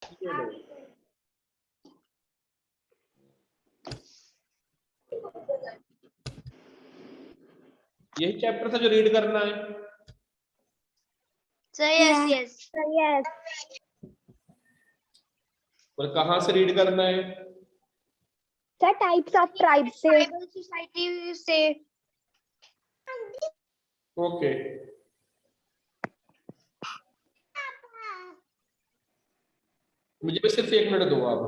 ये लो। यही चैप्टर था जो रीड करना है। Sir, yes. और कहाँ से रीड करना है? Sir, types of tribes से। Tribal society से। ओके। मुझे बस सिर्फ 1 मिनट दो आप।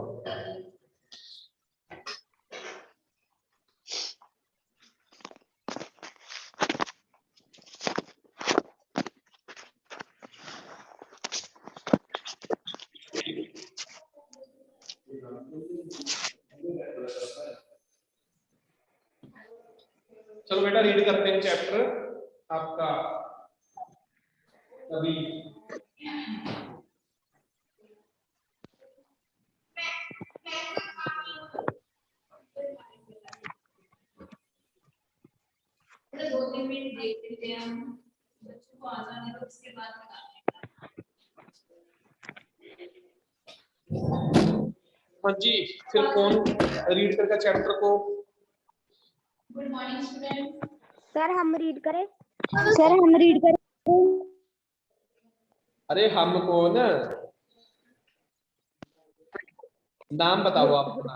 चलो बेटा रीड करते हैं चैप्टर आपका अभी। हाँ जी, फिर कौन रीड करेगा चैप्टर को? Good morning student. सर हम रीड करें। सर हम रीड करें। अरे हम कौन? नाम बताओ आप अपना।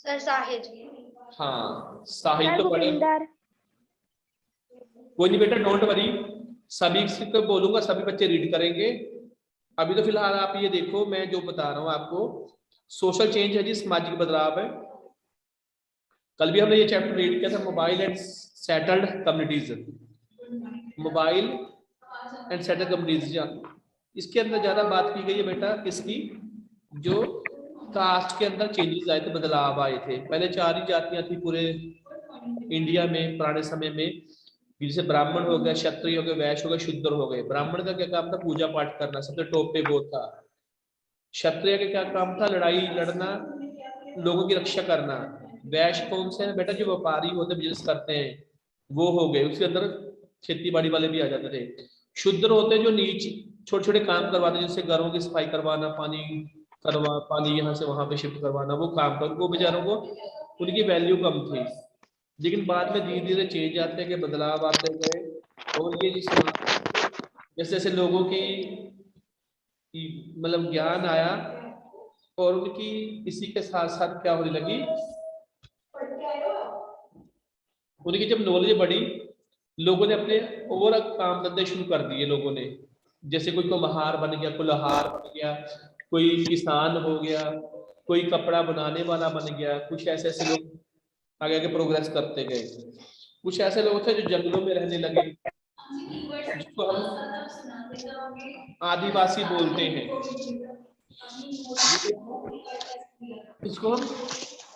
Sir, Sahid. हाँ साहित्य सर तो पढ़ी। भूपिंदर। कोई नहीं बेटा, डोंट वरी, सभी को बोलूंगा, सभी बच्चे रीड करेंगे। अभी तो फिलहाल आप ये देखो, मैं जो बता रहा हूँ आपको, सोशल चेंज है जी, सामाजिक बदलाव है। कल भी हमने ये चैप्टर रीड किया था, mobile and settled communities. Mobile and settled communities, इसके अंदर ज्यादा बात की गई है बेटा किसकी? जो कास्ट के अंदर चेंजेस आए थे, बदलाव आए थे। पहले 4 ही जातियां थी पूरे इंडिया में पुराने समय में, जैसे ब्राह्मण हो गए, क्षत्रिय हो गए, वैश्य हो गए, शूद्र हो गए। ब्राह्मण का क्या काम था? पूजा पाठ करना, सबसे टॉप पे वो था। क्षत्रिय का क्या काम था? लड़ाई लड़ना, लोगों की रक्षा करना। वैश्य कौन से हैं बेटा? जो व्यापारी होते, बिजनेस करते हैं, वो हो गए। उसके अंदर खेती बाड़ी वाले भी आ जाते थे। शूद्र होते जो नीच छोटे छोटे काम करवाते, जैसे घरों की सफाई करवाना, पानी यहाँ से वहां पे शिफ्ट करवाना, वो काम कर, वो बेचारों को उनकी वैल्यू कम थी। लेकिन बाद में धीरे धीरे चेंज आते गए, बदलाव आते गए, और ये जैसे जैसे लोगों की मतलब ज्ञान आया, और उनकी इसी के साथ साथ क्या होने लगी, उनकी जब नॉलेज बढ़ी, लोगों ने अपने और काम धंधे शुरू कर दिए लोगों ने। जैसे कोई कुम्हार बन गया, कोई लोहार बन गया, कोई किसान हो गया, कोई कपड़ा बनाने वाला बन गया। कुछ ऐसे ऐसे लोग आगे आगे प्रोग्रेस करते गए। कुछ ऐसे लोग थे जो जंगलों में रहने लगे, जिसको हम आदिवासी बोलते हैं। इसको हम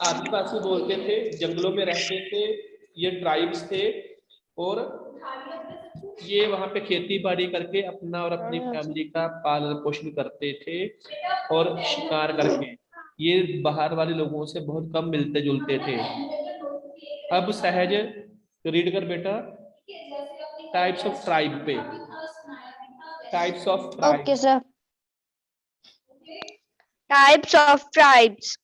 आदिवासी बोलते थे, जंगलों में रहते थे, ये ट्राइब्स थे। और ये वहां पे खेती बाड़ी करके अपना और अपनी फैमिली का पालन पोषण करते थे, और शिकार करके। ये बाहर वाले लोगों से बहुत कम मिलते जुलते थे। अब सहज रीड कर बेटा, टाइप्स ऑफ ट्राइब पे। Types of tribe. Okay sir. Types of tribes.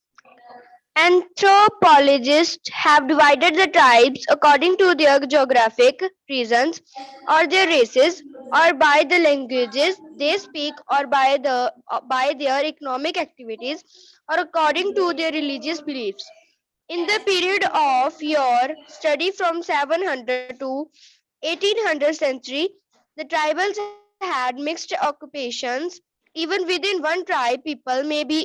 Anthropologists have divided the tribes according to their geographic regions or their races, or by the languages they speak, or by their economic activities, or according to their religious beliefs. In the period of your study from 700 to 1800 century, the tribals had mixed occupations. Even within one tribe, people may be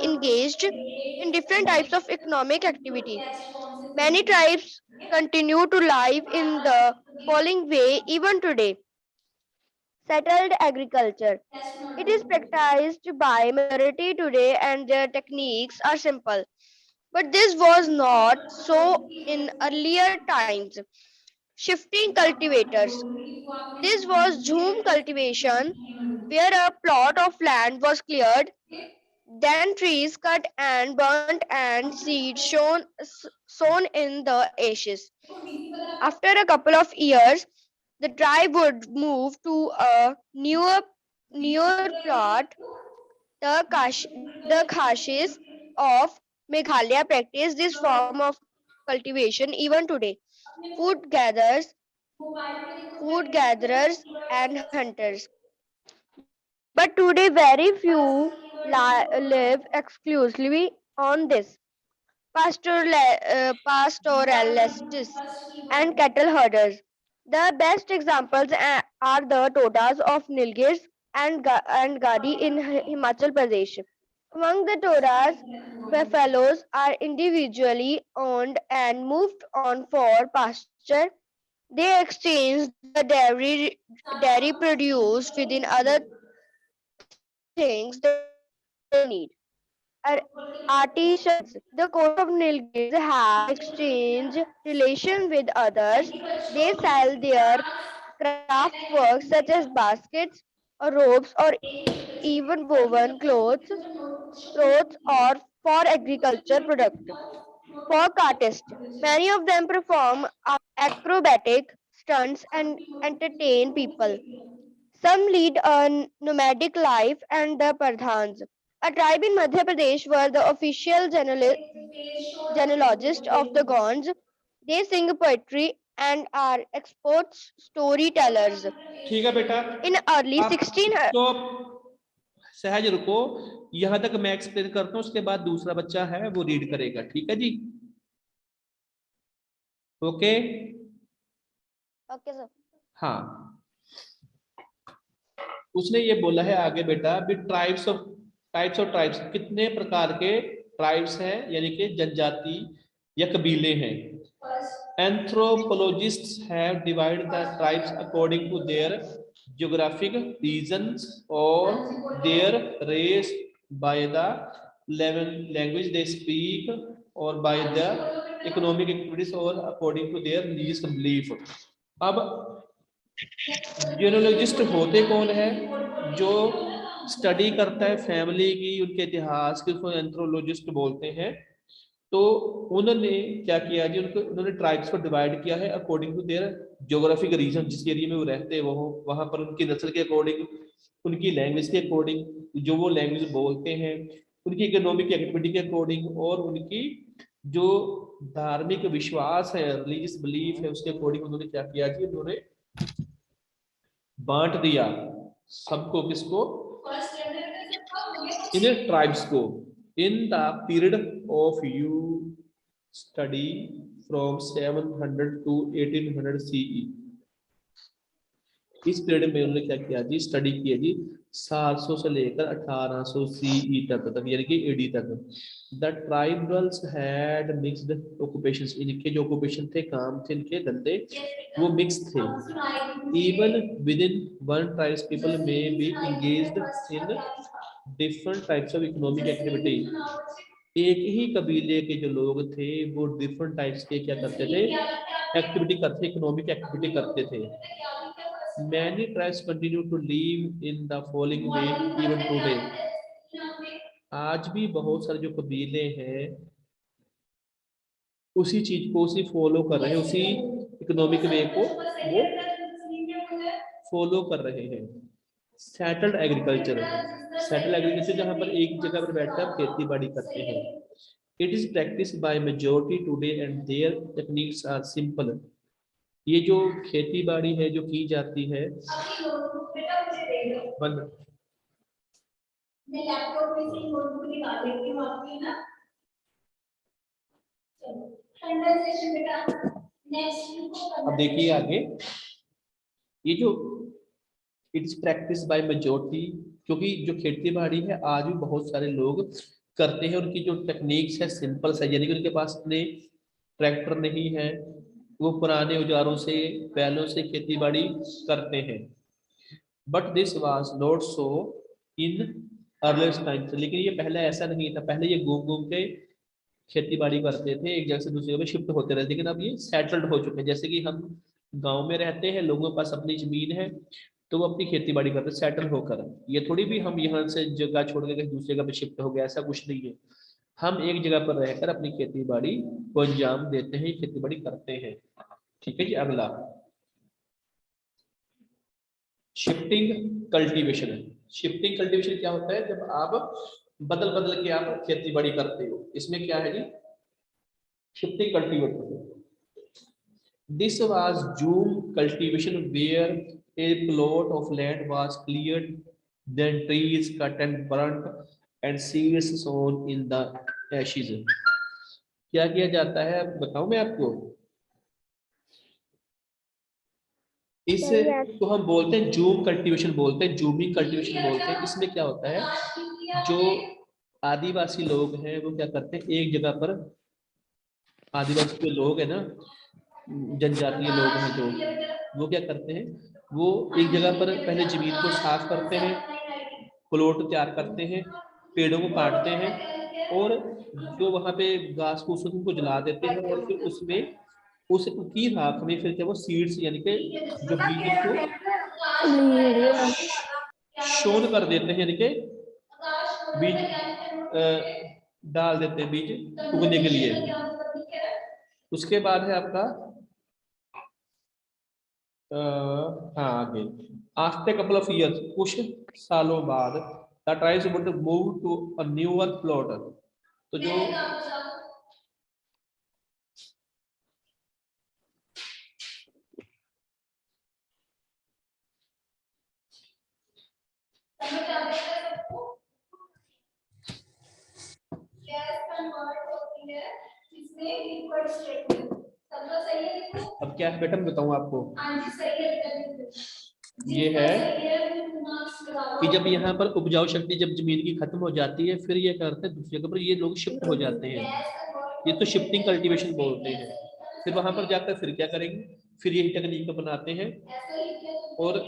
engaged in different types of economic activity. Many tribes continue to live in the following way even today. Settled agriculture. It is practiced by majority today and their techniques are simple. But this was not so in earlier times. Shifting cultivators. This was Jhum cultivation, where a plot of land was cleared, then trees cut and burnt, and seeds sown in the ashes. After a couple of years, the tribe would move to a newer plot. The Khashis of Meghalaya practice this form of cultivation even today. Food gatherers, food gatherers and hunters. But today very few live exclusively on this. Pastoralists and cattle herders. The best examples are the Todas of Nilgiris and Gadi in Himachal Pradesh. Among the Todas, buffaloes are individually owned and moved on for pasture. They exchange the dairy produce within other things they need. Artisans, the coast of Nilgiris have exchange relation with others. They sell their craft works such as baskets, or ropes, or even woven clothes or for agriculture product. Folk artists, many of them perform acrobatic stunts and entertain people. Some lead a nomadic life, and the Pradhans, a tribe in Madhya Pradesh, were the official genealogists of the Gonds. They sing poetry and are expert storytellers. ठीक है बेटा, In early आप 16 stop, सहज रुको, यहां तक मैं explain करता हूं, उसके बाद दूसरा बच्चा है वो रीड करेगा, ठीक है जी? ओके? Okay, sir. हाँ, उसने ये बोला है आगे बेटा, भी टाइप्स ऑफ ट्राइब्स, कितने प्रकार के ट्राइब्स हैं, यानी कि जनजाति या कबीले हैं। Anthropologists have divided the tribes according to their geographic regions or their race, by the language they speak, or by the economic activities, or according to their religious belief. अब जियोलॉजिस्ट होते कौन है? जो स्टडी करता है family की, उनके इतिहास की, उसको एंथ्रोलॉजिस्ट बोलते हैं। तो उन्होंने क्या किया जी, उन्होंने ट्राइब्स को डिवाइड किया है according to their geographic region, जिस एरिया में वो रहते हैं वो वहां पर उनकी नस्ल के अकॉर्डिंग, उनकी लैंग्वेज के अकॉर्डिंग, जो वो लैंग्वेज बोलते हैं, उनकी इकोनॉमिक एक्टिविटी के अकॉर्डिंग, और उनकी जो धार्मिक विश्वास है, रिलीजियस बिलीफ है, उसके अकॉर्डिंग उन्होंने क्या किया जी, उन्होंने बांट दिया सबको, किसको? इन ट्राइब्स को। In the period of you study from 700 to 1800 CE, इस पीरियड में उन्होंने क्या किया जी, स्टडी किया जी 700 से लेकर 1800 सीई तक यानी कि एडी तक। The tribals had mixed occupations, इनके जो ऑक्यूपेशन थे, काम थे इनके धंधे, वो मिक्स थे। Even with in one tribes people may be engaged in different types of economic activity. एक ही कबीले के जो लोग थे वो डिफरेंट टाइप्स के क्या करते थे, एक्टिविटी करते, इकोनॉमिक एक्टिविटी करते थे। Many tribes continue to live in the following way even today. आज भी बहुत सारे जो कबीले हैं उसी चीज को, उसी फॉलो कर रहे हैं, उसी इकोनॉमिक वे को वो फॉलो कर रहे हैं। सेटल्ड एग्रीकल्चर, जहां पर एक जगह पर बैठकर खेती बाड़ी करते हैं। It is practice by majority today and their techniques are simple. ये जो खेती बाड़ी है जो की जाती है, बंद, मैं लैपटॉप में से नोटबुक निकाल लेती हूँ आपकी ना। कंडेंसेशन बेटा नेक्स्ट। अब देखिए आगे, ये जो इट्स प्रैक्टिस बाय मेजॉरिटी, क्योंकि जो खेती बाड़ी है आज भी बहुत सारे लोग करते हैं, उनकी जो टेक्निक्स है सिंपल है, यानी कि उनके पास अपने ट्रैक्टर नहीं है, वो पुराने औजारों से, बैलों से खेती बाड़ी करते हैं। But this was not so in earlier times, लेकिन ये पहले ऐसा नहीं था। पहले ये घूम घूम के खेती बाड़ी करते थे, एक जगह से दूसरी जगह शिफ्ट होते रहे, लेकिन अब ये सेटल्ड हो चुके हैं। जैसे कि हम गांव में रहते हैं, लोगों के पास अपनी जमीन है, तो वो अपनी खेती बाड़ी करते सेटल होकर। ये थोड़ी भी हम यहाँ से जगह छोड़ के कहीं दूसरी जगह पे शिफ्ट हो गया, ऐसा कुछ नहीं है। हम एक जगह पर रहकर अपनी खेती बाड़ी को अंजाम देते हैं, खेती बाड़ी करते हैं। ठीक है जी, अगला शिफ्टिंग कल्टीवेशन है। शिफ्टिंग कल्टीवेशन क्या होता है, जब आप बदल बदल के आप खेती बाड़ी करते हो, इसमें क्या है जी, shifting cultivation. This was jhum cultivation where a plot of land was cleared, then trees cut and burnt and seeds sown in the ashes। क्या किया जाता है बताऊं मैं आपको, इस सही है। को हम बोलते हैं जूम कल्टीवेशन बोलते हैं, जूमिंग कल्टीवेशन बोलते हैं। इसमें क्या होता है, जो आदिवासी लोग हैं वो क्या करते हैं, एक जगह पर आदिवासी जो लोग हैं ना, जनजातीय लोग हैं जो, वो क्या करते हैं, वो एक जगह पर पहले जमीन को साफ करते हैं, प्लॉट तैयार करते हैं, पेड़ों को काटते हैं, और जो वहां पे घास फूस होती है उनको जला देते हैं, और फिर उसमें उसकी राख में फिर क्या वो सीड्स यानी कि जो बीज को शोन कर देते हैं, यानी कि बीज डाल देते हैं बीज उगने के लिए। उसके बाद है आपका हाँ आगे, आफ्टर कपल ऑफ ईयर्स, कुछ सालों बाद the tribes would move to a newer plot. तो जो अब क्या है बेटा मैं बताऊं आपको, ये है कि जब यहाँ पर उपजाऊ शक्ति जब जमीन की खत्म हो जाती है, फिर ये करते हैं दूसरी जगह पर ये लोग शिफ्ट हो जाते हैं, ये तो शिफ्टिंग कल्टीवेशन बोलते हैं। फिर वहां पर जाकर फिर क्या करेंगे, फिर यही टेक्निक अपनाते हैं। और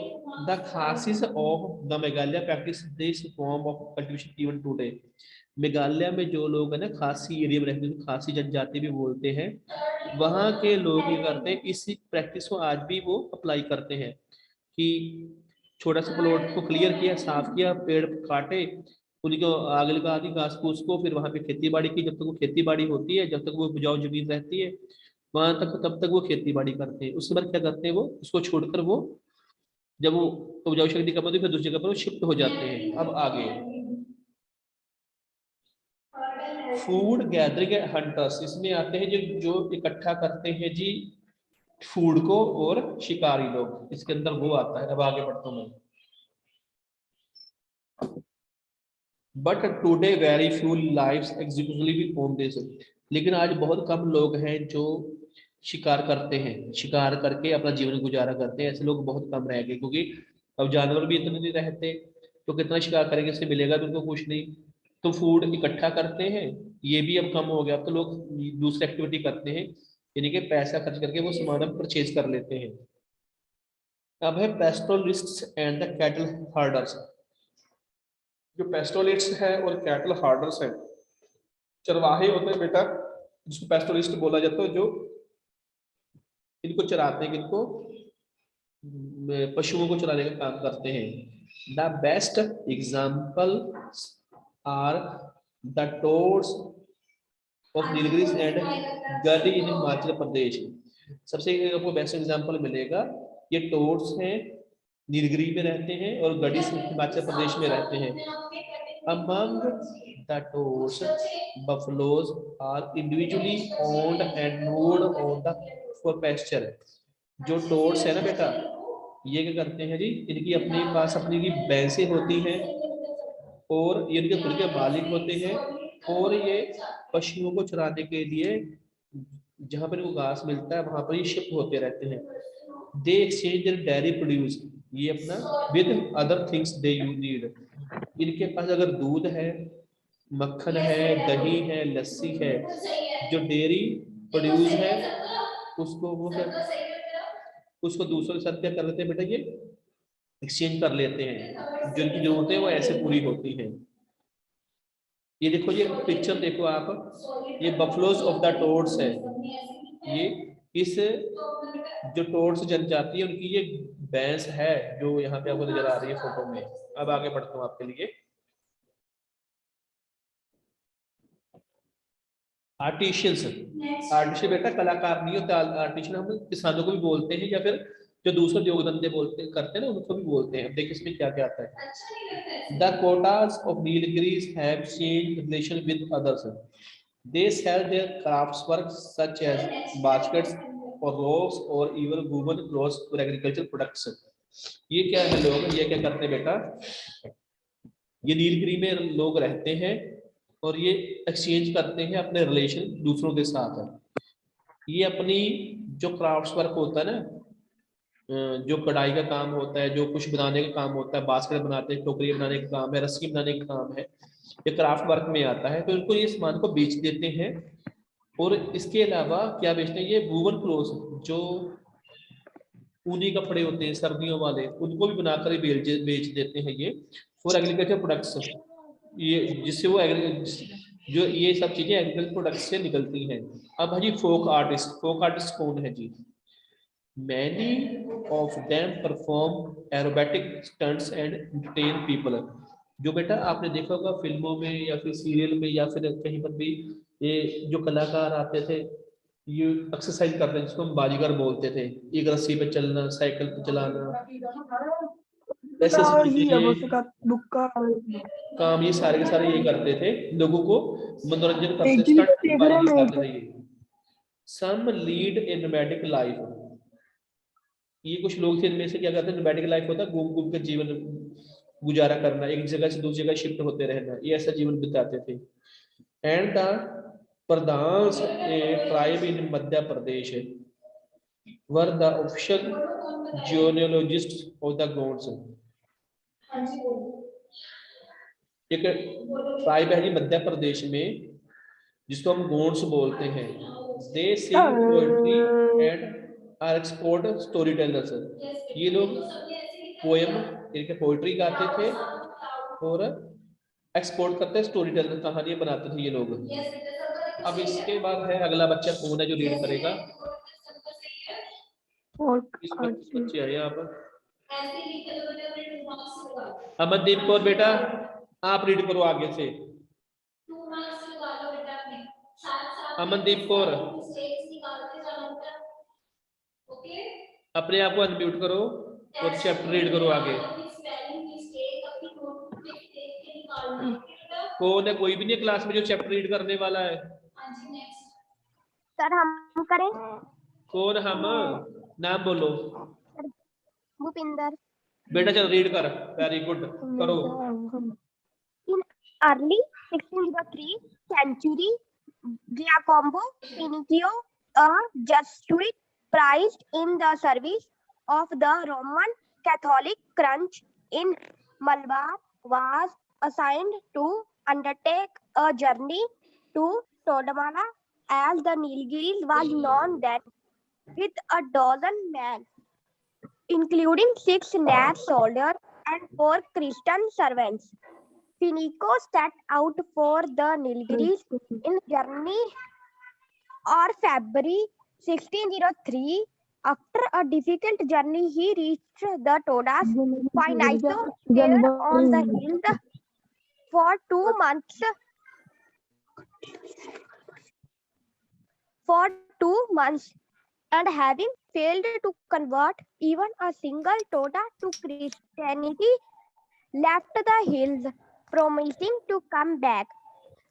the Khasis of the Meghalaya practise this form of cultivation even today. Meghalaya में जो लोग है ना, खासी एरिया में रहते हैं, खासी जनजाति भी बोलते हैं, वहां के लोग ये करते हैं, इसी प्रैक्टिस को आज भी वो अप्लाई करते हैं कि छोटा सा प्लॉट को क्लियर किया, साफ किया, पेड़ काटे, उनको आगे लगा दी घास फूस को, फिर वहां पे खेती बाड़ी की, जब तक वो खेती बाड़ी होती है, जब तक वो उपजाऊ जमीन रहती है वहां तक, तब तक वो खेती बाड़ी करते हैं। उसके बाद क्या करते हैं, वो उसको छोड़कर वो जब वो उपजाऊ शक्ति कम होती है फिर दूसरी जगह पर वो शिफ्ट हो जाते हैं। अब आगे फूड गैदरिंग हंटर्स, इसमें आते हैं जो जो इकट्ठा करते हैं जी फूड को, और शिकारी लोग, इसके अंदर वो आता है। अब आगे बढ़ता हूं मैं। But today very few lives exclusively on this, लेकिन आज बहुत कम लोग हैं जो शिकार करते हैं, शिकार करके अपना जीवन गुजारा करते हैं, ऐसे लोग बहुत कम रह गए, क्योंकि अब जानवर भी इतने नहीं रहते, तो कितना शिकार करेंगे, इससे मिलेगा भी उनको कुछ नहीं। तो फूड इकट्ठा करते हैं, ये भी अब कम हो गया, अब तो लोग दूसरी एक्टिविटी करते हैं, यानी कि पैसा खर्च करके वो सामान परचेज कर लेते हैं। अब है पेस्टोलिस्ट्स एंड द कैटल हार्डर्स। जो पेस्टोलिस्ट्स है और कैटल हार्डर्स है, चरवाहे होते हैं बेटा, जिसको पेस्टोलिस्ट बोला जाता है, जो इनको चराते हैं, इनको पशुओं को चराने का काम करते हैं। The best example are the Todas of Nilgiris and Gaddi in Himachal Pradesh. सबसे आपको बेस्ट एग्जांपल मिलेगा, ये टोर्स हैं, नीलगिरी में रहते हैं, और गढ़ी हिमाचल प्रदेश में रहते हैं। Among the Todas buffaloes are individually owned and moved on the for pasture. जो टोर्स है ना बेटा, ये क्या करते हैं जी, इनकी अपने पास अपनी की भैंसें होती हैं, और ये इनके खुद के मालिक होते हैं, और ये पशुओं को चराने के लिए जहां पर इनको घास मिलता है वहां पर ये शिफ्ट होते रहते हैं। दे एक्सचेंज देयर डेयरी प्रोड्यूस, ये अपना with other things they you need. इनके पास अगर दूध है, मक्खन है, दही है, लस्सी है, जो डेयरी प्रोड्यूस है उसको वो उसको दूसरों के साथ क्या कर लेते हैं बेटा, ये एक्सचेंज कर लेते हैं, जो इनकी जरूरतें हैं वो ऐसे पूरी होती हैं। ये देखो, ये पिक्चर देखो आप, ये बफलोज ऑफ द टोर्स है, ये इस जो टोर्स जनजाति है उनकी ये भैंस है, जो यहाँ पे आपको नजर आ रही है फोटो में। अब आगे बढ़ता हूँ आपके लिए। आर्टिशियंस, आर्टिशियन बेटा कलाकार नहीं होता, आर्टिशियन हम किसानों को भी बोलते हैं, या फिर जो दूसरे योग धंधे बोलते करते हैं ना उनको भी बोलते हैं। अब देखिए इसमें क्या क्या आता है। अच्छा नहीं लगता है। The quotas of Nilgiris have changed relation with others. They sell their craftswork such as baskets or ropes or even woven clothes or agricultural products. ये क्या है लोग, ये क्या करते हैं बेटा, ये नीलगिरी में लोग रहते हैं और ये एक्सचेंज करते हैं अपने रिलेशन दूसरों के साथ। ये अपनी जो क्राफ्ट्स वर्क होता है ना, जो कढ़ाई का काम होता है, जो कुछ बनाने का काम होता है, बास्केट बनाते हैं, टोकरी बनाने का काम है, रस्सी बनाने का काम है, ये क्राफ्ट वर्क में आता है। तो इनको ये सामान को बेच देते हैं। और इसके अलावा क्या बेचते हैं, ये वूवन क्लोथ, जो ऊनी कपड़े होते हैं सर्दियों वाले, उनको भी बनाकर ही बेच देते हैं ये। फॉर एग्रीकल्चर प्रोडक्ट्स, ये जिससे वो जो ये सब चीजें एग्रीकल्चर प्रोडक्ट्स से निकलती हैं। अब है जी फोक आर्टिस्ट कौन है जी? Many of them perform aerobatic stunts and entertain people. जो बेटा आपने देखा होगा फिल्मों में या फिर सीरियल में या फिर कहीं पर भी, ये जो कलाकार आते थे ये एक्सरसाइज करते हैं, जिसको हम बाजीगर बोलते थे, एक रस्सी पे चलना, साइकिल पे चलाना, ऐसे काम ये सारे के सारे ये करते थे, लोगों को मनोरंजन करते, स्टंट बाजी करते थे ये। सम लीड इन नोमैडिक लाइफ, ये कुछ लोग थे इनमें से क्या करते हैं, नोमैडिक लाइफ होता है घूम घूम के जीवन गुजारा करना, एक जगह से दूसरी जगह शिफ्ट होते रहना, ये ऐसा जीवन बिताते थे। And the Pradhan tribe in Madhya Pradesh were the official geologist of the Gonds. हाँ जी बोलो। एक ट्राइब है जी मध्य प्रदेश में, जिसको हम गोड्स बोलते हैं। They sing poetry and are expert story tellers. ये लोग पोएम, पोएट्री गाते थे और एक्सपोर्ट करते, स्टोरी टेलर, कहानियां बनाते थे ये लोग। अब इसके बाद है अगला बच्चा कौन है जो रीड करेगा? इस बच्चे है यहाँ पर अमनदीप कौर, बेटा आप रीड करो आगे से। अमनदीप कौर अपने आप को अनम्यूट करो और चैप्टर रीड करो आगे। कौन है, कोई भी नहीं क्लास में जो चैप्टर रीड करने वाला है? सर हम करें? कौन हम? नाम बोलो। भूपिंदर। बेटा चल रीड कर, वेरी गुड, करो। In early 1603 century, Giacomo Pinocchio, a Jesuit priest in the service of the Roman Catholic Church in Malabar, was assigned to undertake a journey to Todamala, as the Nilgiris was known then, with a dozen men, including 6 native soldiers and 4 Christian servants. Finico set out for the Nilgiris in journey or February 1603. After a difficult journey, he reached the Todas. Finito stayed on the hill for 2 months. And having failed to convert even a single Toda to Christianity, left the hills, promising to come back,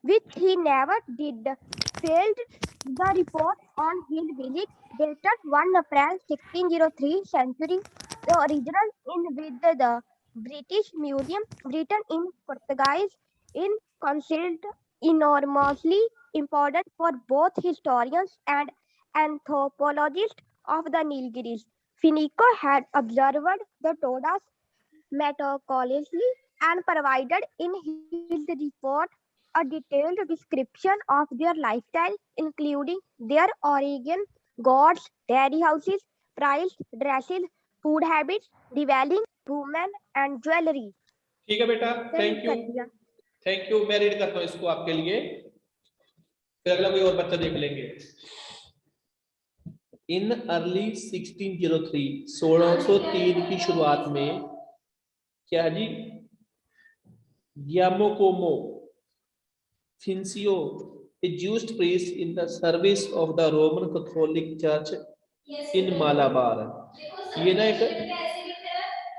which he never did. Failed the report on his visit, dated 1 April 1603 century, the original in with the British Museum, written in Portuguese, in concealed, enormously important for both historians and anthropologists of the Nilgiris. Finico had observed the Todas meticulously and provided in his report a detailed description of their lifestyle, including their origin, gods, dairy houses, price, dresses, food habits, dwelling, women, and jewelry. ठीक है बेटा, thank you. मैं read करता हूँ इसको आपके लिए, फिर अगला कोई और बच्चा देख लेंगे। इन अर्ली 1603, 1603 की शुरुआत में क्या जी, Giacomo Fincio, a Jewish priest in the service of the Roman Catholic Church इन मालाबार। ये ना एक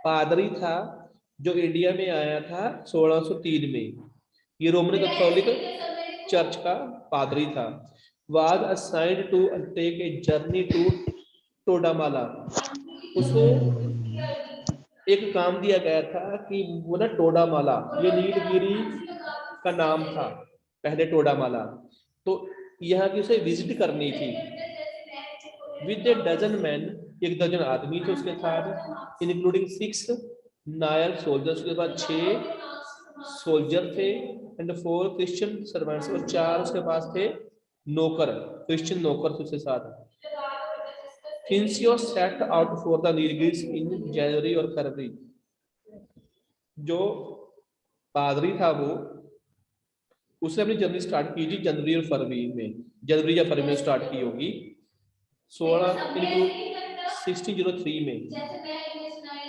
पादरी था जो इंडिया में आया था 1603 में। ये रोमन कैथोलिक चर्च का पादरी था। Was assigned to take a journey to Todamala. उसको एक काम दिया गया था कि वो ना टोडामाला, ये नीलगिरी का नाम था पहले टोडामाला, तो यहाँ की उसे विजिट करनी थी विद ए डजन मैन। एक दर्जन आदमी थे उसके साथ, इंक्लूडिंग 6 नायर सोल्जर्स, उसके बाद 6 सोल्जर थे एंड 4 क्रिश्चियन सर्वेंट्स, और 4 उसके पास थे नौकर, क्रिश्चियन नौकर थे उसके साथ। Finicio set out for the Nilgiris in January और फरवरी। जो पादरी था वो, उसने अपनी जर्नी स्टार्ट की थी जनवरी और फरवरी में, जनवरी या फरवरी में स्टार्ट की होगी 1603 में।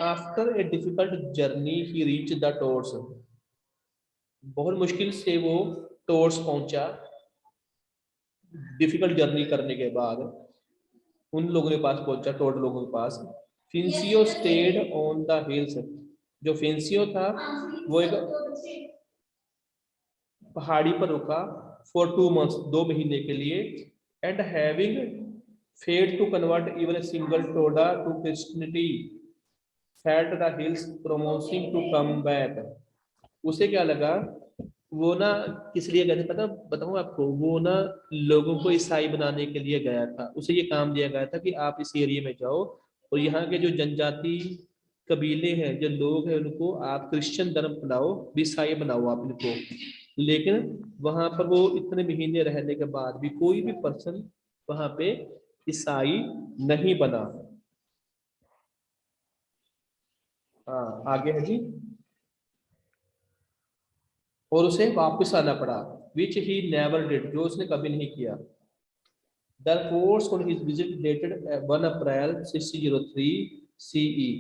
After a difficult journey he reach the Todas. बहुत मुश्किल से वो टोर्स पहुंचा। डिफिकल्ट जर्नी करने के बाद उन लोगों के पास पहुंचा, टोर्स लोगों के पास। फिंसियो स्टेड ऑन द हिल्स। जो फिंसियो था वो एक पहाड़ी पर रुका फॉर 2 मंथ्स, 2 महीने के लिए। And having failed to convert even a single Toda to Christianity felt the hills promising to come back. उसे क्या लगा, वो ना किस लिए गए थे पता बताऊं आपको, वो ना लोगों को ईसाई बनाने के लिए गया था। उसे ये काम दिया गया था कि आप इस एरिया में जाओ और यहाँ के जो जनजाति कबीले हैं, जो लोग हैं, उनको आप क्रिश्चियन धर्म अपनाओ, ईसाई बनाओ आप इनको। लेकिन वहां पर वो इतने महीने रहने के बाद भी कोई भी पर्सन वहां पे ईसाई नहीं बना। हाँ आगे है जी। और उसे वापस आना पड़ा, विच ही नेवर डिड, जो उसने कभी नहीं किया। The reports on his visit dated 1 April 1603 CE।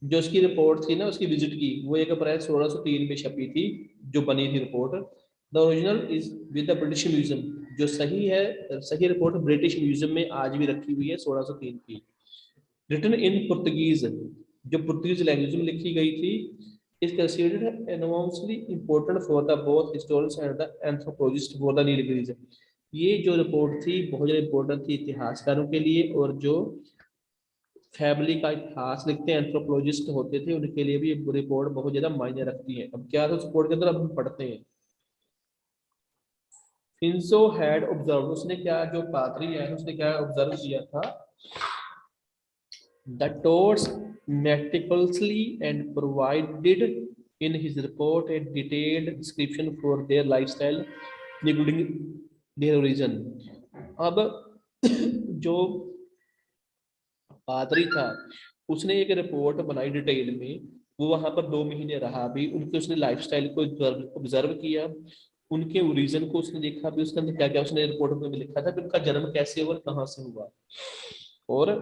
जो उसकी रिपोर्ट थी ना, उसकी विजिट की, वो 1 अप्रैल 1603 में छपी थी, जो बनी थी report. The original is with the British museum. जो सही है, सही रिपोर्ट ब्रिटिश म्यूजियम में आज भी रखी हुई है 1603 की। रिटन इन पुर्तगीज, जो पुर्तगीज लैंग्वेज में लिखी गई थी। is considered enormously important for the both historians and the anthropologists for the Nilgiris। ये जो रिपोर्ट थी बहुत ज़्यादा इम्पोर्टेंट थी इतिहासकारों के लिए, और जो फैमिली का इतिहास लिखते हैं एंथ्रोपोलॉजिस्ट होते थे उनके लिए भी ये रिपोर्ट बहुत ज़्यादा मायने रखती है। अब क्या था उस रिपोर्ट के अंदर, अब हम पढ़ते हैं। फिंसो हैड ऑब्जर्व, उसने क्या, जो पादरी है उसने क्या ऑब्जर्व किया था। The Tods meticulously and provided in his report a detailed description for their lifestyle, including their origin। अब जो पादरी था उसने एक रिपोर्ट बनाई डिटेल में, वो वहां पर 2 महीने रहा भी, उनके उसने लाइफस्टाइल को ऑब्जर्व किया, उनके ओरिजिन को उसने देखा भी, उसके अंदर क्या क्या उसने रिपोर्ट में लिखा था कि उनका जन्म कैसे हुआ, कहाँ से हुआ, और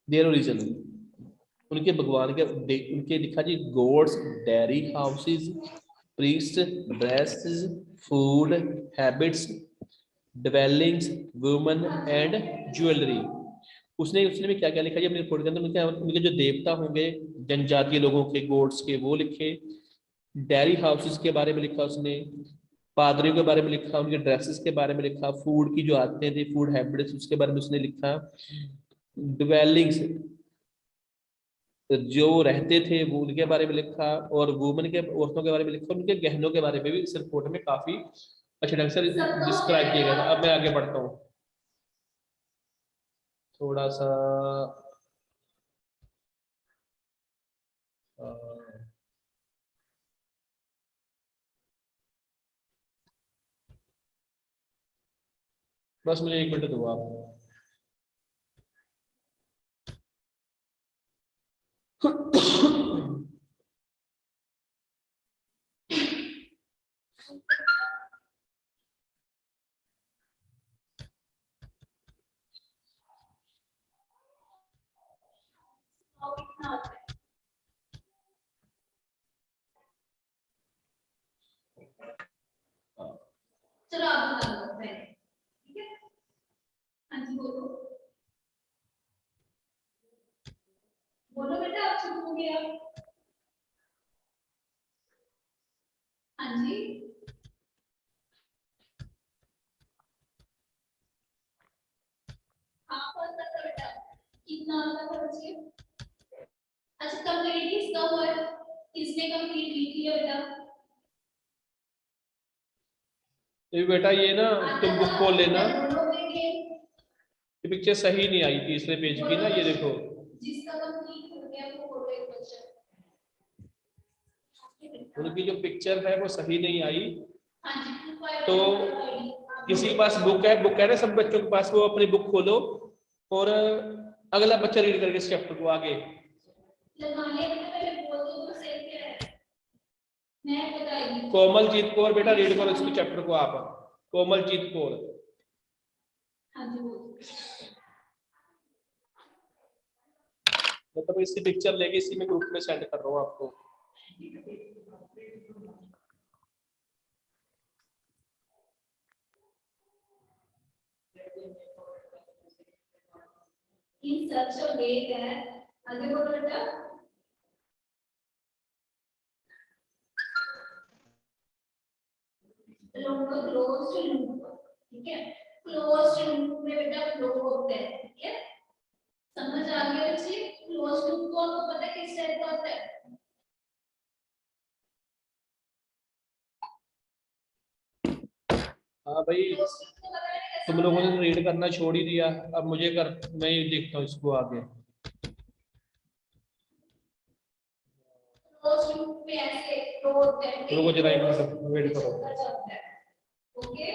देयर ओरिजिन, उनके भगवान के उनके लिखा जी, gods, dairy houses, priest, dresses, food habits, dwellings, women and jewellery. उसने उसने भी क्या क्या लिखा जी अपने रिपोर्ट के अंदर। उनके जो देवता होंगे जनजातीय लोगों के, गोड्स के, वो लिखे। डेयरी हाउसेस के बारे में लिखा उसने, पादरियों के बारे में लिखा, उनके ड्रेसेस के बारे में लिखा, फूड की जो आदतें थी, फूड हैबिट्स, उसके बारे में उसने लिखा। डिवेलिंग्स, जो रहते थे वो उनके बारे में लिखा, और वुमेन के, औरतों के बारे में लिखा, उनके गहनों के बारे में भी इस रिपोर्ट में काफी अच्छे ढंग से डिस्क्राइब किया गया था। अब मैं आगे बढ़ता हूँ थोड़ा सा। बस मुझे 1 मिनट दो आप। चलो आप बता दो। बोलो बेटा, आप चुप हो गया। हाँ जी, हाँ कौन सा था बेटा, कितना आता था बच्चे? अच्छा, कंप्लीट किसका हुआ है? किसने कंप्लीट लिख लिया बेटा? तो बेटा ये ना तुम बुक खोल लेना, बोलो बेटे, ये पिक्चर सही नहीं आई तीसरे पेज की ना, ये देखो जिसका कंप्लीट हो गया वो बोलो एक बच्चा। उनकी जो पिक्चर है वो सही नहीं आई। हाँ जी, तो किसी के पास बुक है ना, सब बच्चों के पास, वो अपनी बुक खोलो और अगला बच्चा रीड करके इस चैप्टर को आगे। लगा लिया बेटा, पहले बोल दो तो सही क्या है, मैं बताएगी। कोमलजीत कौर बेटा रीड करो इसके चैप्टर को आप, कोमलजीत कौर। हाँ जी बोलो। मतलब इसकी पिक्चर लेके इसी में ग्रुप में सेंड कर रहा हूँ आपको। In such a way that, आगे बोलो बेटा, क्लोज टू लूप, ठीक है, क्लोज टू लूप में बेटा फ्लो होता है, ठीक है, समझ आ गया बच्चे? क्लोज लूप को आपको पता है किस टाइप का होता है? हाँ भाई, क्लोज लूप को पता है कैसे तुम लोगों ने रीड करना छोड़ ही दिया, अब मुझे कर, मैं ही देखता हूँ इसको आगे। क्लोज लूप में ऐसे फ्लो होता है, रुको जरा एक मिनट वेट करो। ओके,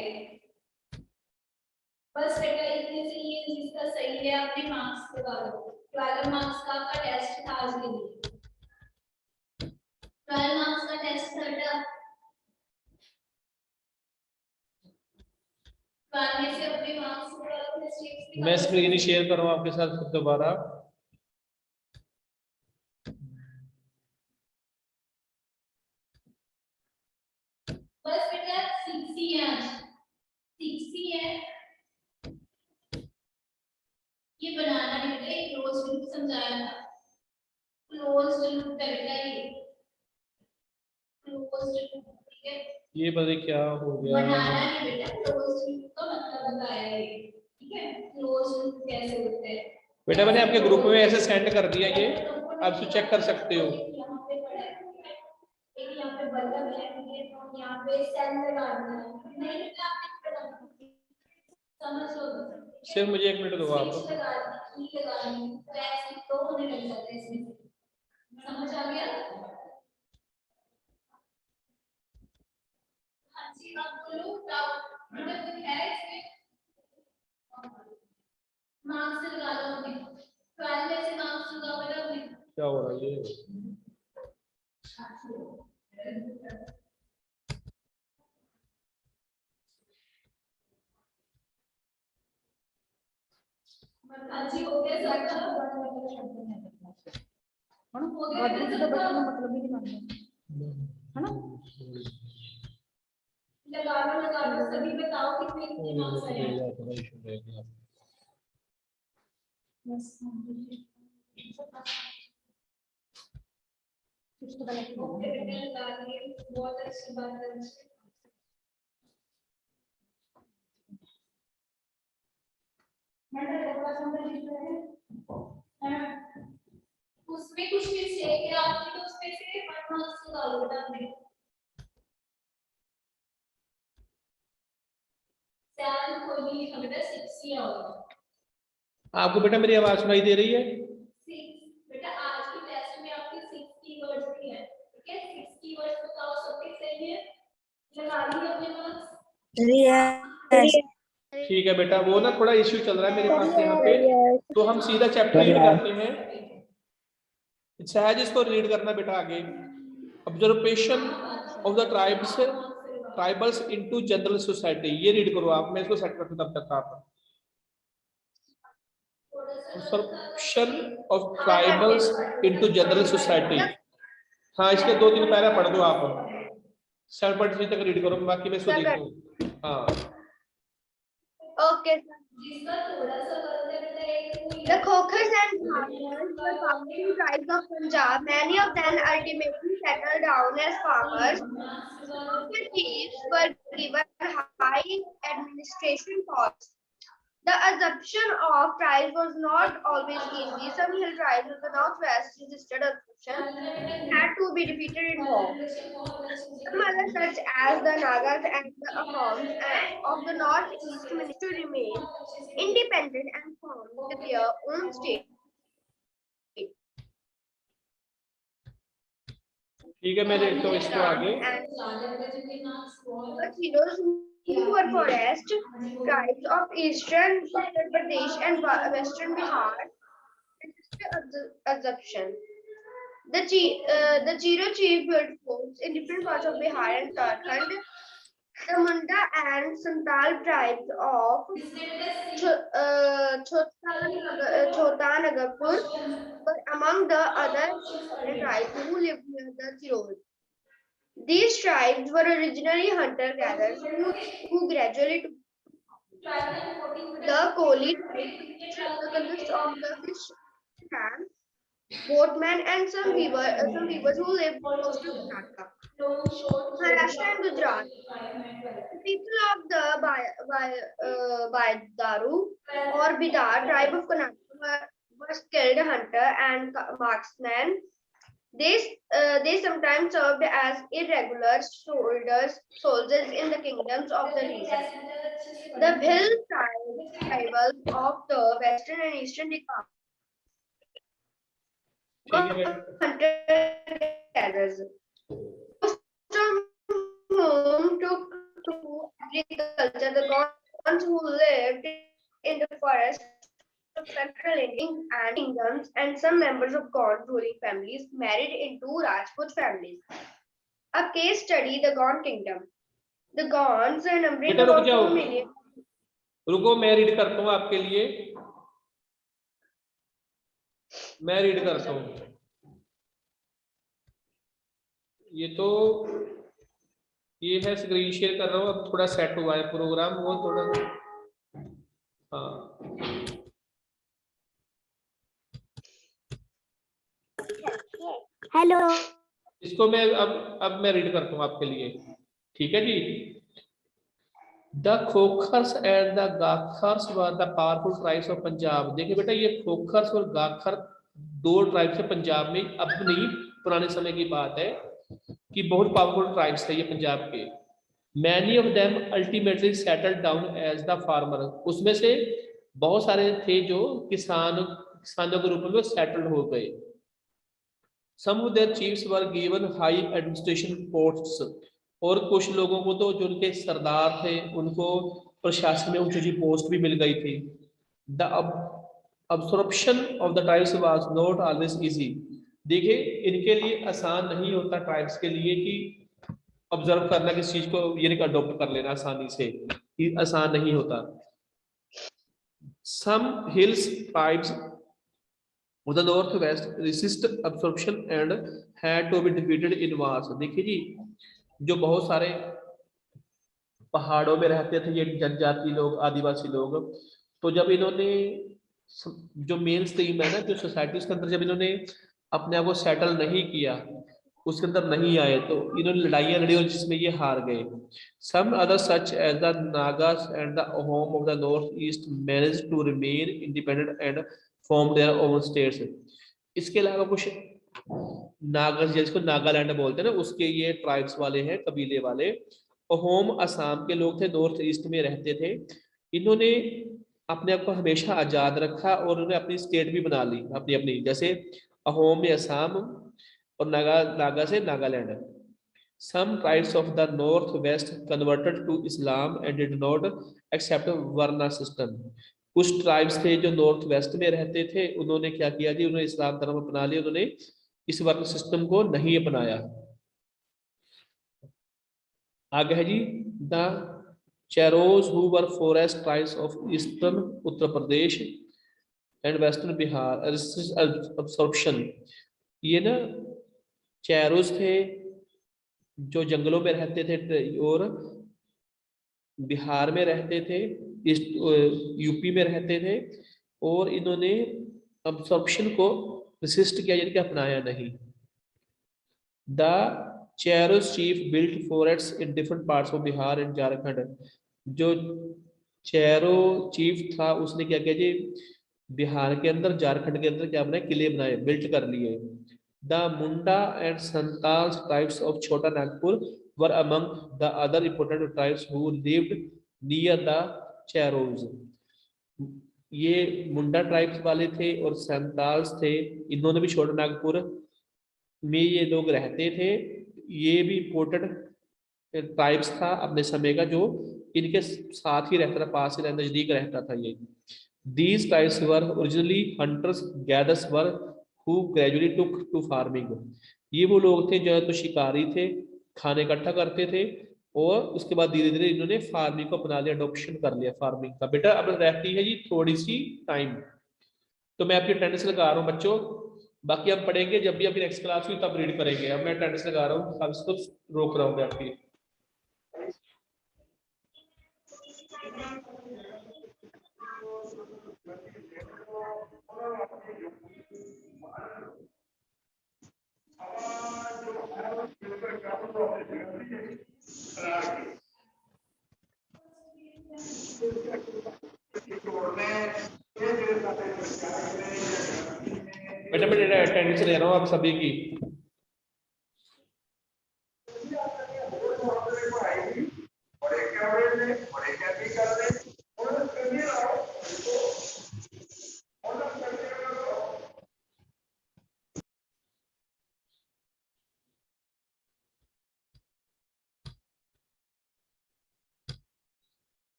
बस बेटा इतने से ये जिसका सही है आपने मार्क्स लगा लो। 12 मार्क्स का आपका टेस्ट था आज के लिए, 12 मार्क्स का टेस्ट था बेटा, 12 में से अपने मार्क्स लगा लो, मिस्टेक्स मैं स्क्रीन शेयर कर रहा हूँ आपके साथ फिर दोबारा। बस बेटा 6 ही है आज, 6 ही है, ये बनाना नहीं बेटा, ये क्लोज लूप समझाया था, क्लोज लूप है बेटा ये, क्लोज लूप, ठीक है, ये पता क्या हो गया, बनाना नहीं बेटा, क्लोज लूप का मतलब बताया है, ठीक है, क्लोज लूप कैसे होते हैं बेटा मैंने आपके ग्रुप में ऐसे सेंड कर दिया, ये आप इसको चेक कर सकते हो। यहाँ पे पड़ा है, एक यहाँ पे बल्ब है, यहाँ पे सेल लगा दिया है, नहीं बेटा आपने पढ़ा, समझ लो, सिर्फ मुझे एक मिनट दो आप। स्विच लगा दी, की लगा दी, तो ऐसे तो होने लग जाता है इसमें, समझ आ गया? हाँ जी, आप बोलो, मतलब कुछ है इसमें? मार्क्स लगा लो अपने, 12 में से मार्क्स लगा लो अपने। क्या हो रहा है ये? हाँ जी, हो गया सर का? हो गया सर का? लगा लो, सभी बताओ कितने मार्क्स आए? ओके बेटा, लगा लिए, बहुत अच्छी बात है। उसमें कुछ मिस्टेक है आपकी, तो उसमें से 1 मार्क्स लगा लो बेटा अपने। सेल कोई लिखा बेटा, 6 ही होगा। आपको बेटा मेरी आवाज सुनाई दे रही है? 6 बेटा, आज के टेस्ट में आपके 6 कीवर्ड्स भी हैं, ठीक है, 6 कीवर्ड्स बताओ, सबके सही है, लगा लिए अपने मार्क्स? ठीक है बेटा, वो ना थोड़ा इश्यू चल रहा है मेरे पास यहाँ पे, तो हम सीधा चैप्टर रीड करते हैं। सहज इसको रीड करना बेटा आगे। Observation of the tribals into general society, ये रीड करो आप, मैं इसको सेट करता हूं तब तक आप। Observation of tribals into general society, हाँ इसके 2-3 पैरा पढ़ दो आप, 7.3 तक रीड करो, बाकी मैं इसको देखूं। हाँ Okay. जिसका थोड़ा सा गलत है बेटा, एक The Khokhars and Bhakars were powerful tribes of Punjab. Many of them ultimately settled down as farmers. Some of the chiefs were given high administration posts. The assumption of tribes was not always easy. Some hill tribes of the northwest resisted assumption and had to be defeated in war. Some others, such as the Nagas and the Ahoms of the northeast, managed to remain independent and formed their own state. ठीक है, मैं देखता हूँ इसको आगे। The heroes who were forest tribes of eastern Uttar Pradesh and western Bihar resisted assumption. The Chiro chief built forts in different parts of Bihar and Uttarakhand. The Munda and Santal tribes of Chotanagapur were among the other important tribes who lived near the Chiros. These tribes were originally hunter-gatherers who gradually took the Koli tribe consists of the fishermen, boatmen, and some weavers who lived close to Karnataka, Maharashtra, and Gujarat. The people of the Baidaru or Bidar tribe of Karnataka were skilled hunter and marksmen. They sometimes served as irregular soldiers in the kingdoms of the region. The Bhil tribals of the western and eastern Deccan hunter-gatherers. Most of whom took to agriculture. The Gonds who lived in the forest of central India and kingdoms, and some members of Gond ruling families married into Rajput families. A case study: the Gond kingdom. The Gonds are numbering about 2 million. रुको, मैं read करता हूँ आपके लिए। मैं read करता हूँ। ये है, स्क्रीन शेयर कर रहा हूँ। अब थोड़ा सेट हुआ है प्रोग्राम, वो थोड़ा हाँ। हेलो, इसको मैं अब मैं रीड करता हूँ आपके लिए, ठीक है जी। The Khokhars and the Gakhars were the powerful tribes of Punjab. देखिए बेटा, ये खोखर्स और गाखर दो ट्राइब्स है पंजाब में। अब नहीं, पुराने समय की बात है कि बहुत पावरफुल ट्राइब्स थे ये पंजाब के। Many of them ultimately settled down as the farmer. उसमें से बहुत सारे थे जो किसानों के रूप में सेटल्ड हो गए। Some of their chiefs were given high administration posts, और कुछ लोगों को तो जो उनके सरदार थे उनको प्रशासन में ऊंची पोस्ट भी मिल गई थी। The absorption of the tribes was not always easy. देखिए, इनके लिए आसान नहीं होता ट्राइब्स के लिए कि ऑब्जर्व करना किस चीज को, ये अडॉप्ट कर लेना आसानी से, कि आसान नहीं होता। Some hills tribes of the northwest resist absorption and had to be defeated in wars. देखिए जी, जो बहुत सारे पहाड़ों में रहते थे ये जनजाति लोग, आदिवासी लोग, तो जब इन्होंने जो मेन स्ट्रीम है ना, जो सोसाइटी के अंदर जब इन्होंने अपने आप को सेटल नहीं किया, उसके अंदर नहीं आए, तो इन्होंने लड़ाइयाँ लड़ी और जिसमें ये हार गए। Some other such as the Nagas and the Ahom of the northeast managed to remain independent and formed their own states. इसके अलावा कुछ नागास, जिसको नागालैंड बोलते हैं ना, उसके ये ट्राइब्स वाले हैं, कबीले वाले। अहोम असम के लोग थे, नॉर्थ ईस्ट में रहते थे। इन्होंने अपने आप को हमेशा आजाद रखा और उन्होंने अपनी स्टेट भी बना ली अपनी अपनी, जैसे अहोम में असम और नागा से Nagaland. Some tribes of the northwest converted to Islam and did not accept Varna system. कुछ ट्राइब्स थे जो नॉर्थ वेस्ट में रहते थे, उन्होंने क्या किया जी, उन्होंने इस्लाम धर्म अपना लिया, उन्होंने इस वर्ण सिस्टम को नहीं अपनाया। आगे है जी, the Cheros who were forest tribes of eastern Uttar Pradesh and western Bihar absorption. ये ना चेरोज थे जो जंगलों में रहते थे और बिहार में रहते थे, ईस्ट यूपी में रहते थे, और इन्होंने अब्सॉर्प्शन को रेसिस्ट किया, यानी कि अपनाया नहीं। The Cheros chief built forts in different parts of Bihar and Jharkhand. जो चेरो चीफ था उसने क्या किया जी, बिहार के अंदर झारखंड के अंदर क्या बनाए, किले बनाए, बिल्ट कर लिए। The Munda and Santal tribes of Chhota Nagpur were among the other important tribes who lived near the Cheros. ये मुंडा ट्राइब्स वाले थे और संताल्स थे, इन्होंने भी छोटा नागपुर में ये लोग रहते थे। ये भी इंपोर्टेंट ट्राइब्स था अपने समय का, जो इनके साथ ही रहता था, पास ही नजदीक रहता था ये। These tribes were originally hunters gatherers were who gradually took to farming। ये वो लोग थे जो तो शिकारी थे, खाने इकट्ठा करते थे, और उसके बाद धीरे धीरे इन्होंने फार्मिंग को अपना लिया, अडॉप्शन कर लिया फार्मिंग का। बेटा अब रहती है जी थोड़ी सी टाइम, तो मैं आपकी अटेंडेंस लगा रहा हूँ बच्चों। बाकी हम पढ़ेंगे जब भी आपकी नेक्स्ट क्लास हुई तब रीड करेंगे। अब मैं अटेंडेंस लगा रहा हूँ, अब इसको रोक रहा हूँ मैं आपकी। बेटा मैं अटेंडेंस ले रहा हूँ आप सभी की।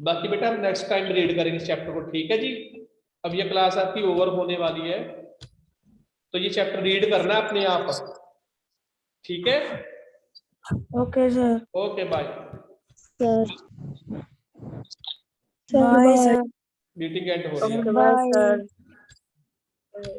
बाकी बेटा हम नेक्स्ट टाइम रीड करेंगे इस चैप्टर को, ठीक है जी। अब ये क्लास आपकी ओवर होने वाली है, तो ये चैप्टर रीड करना अपने आप, ठीक है। Okay sir. Okay bye. Bye sir. Meeting end हो रही है। Okay bye sir.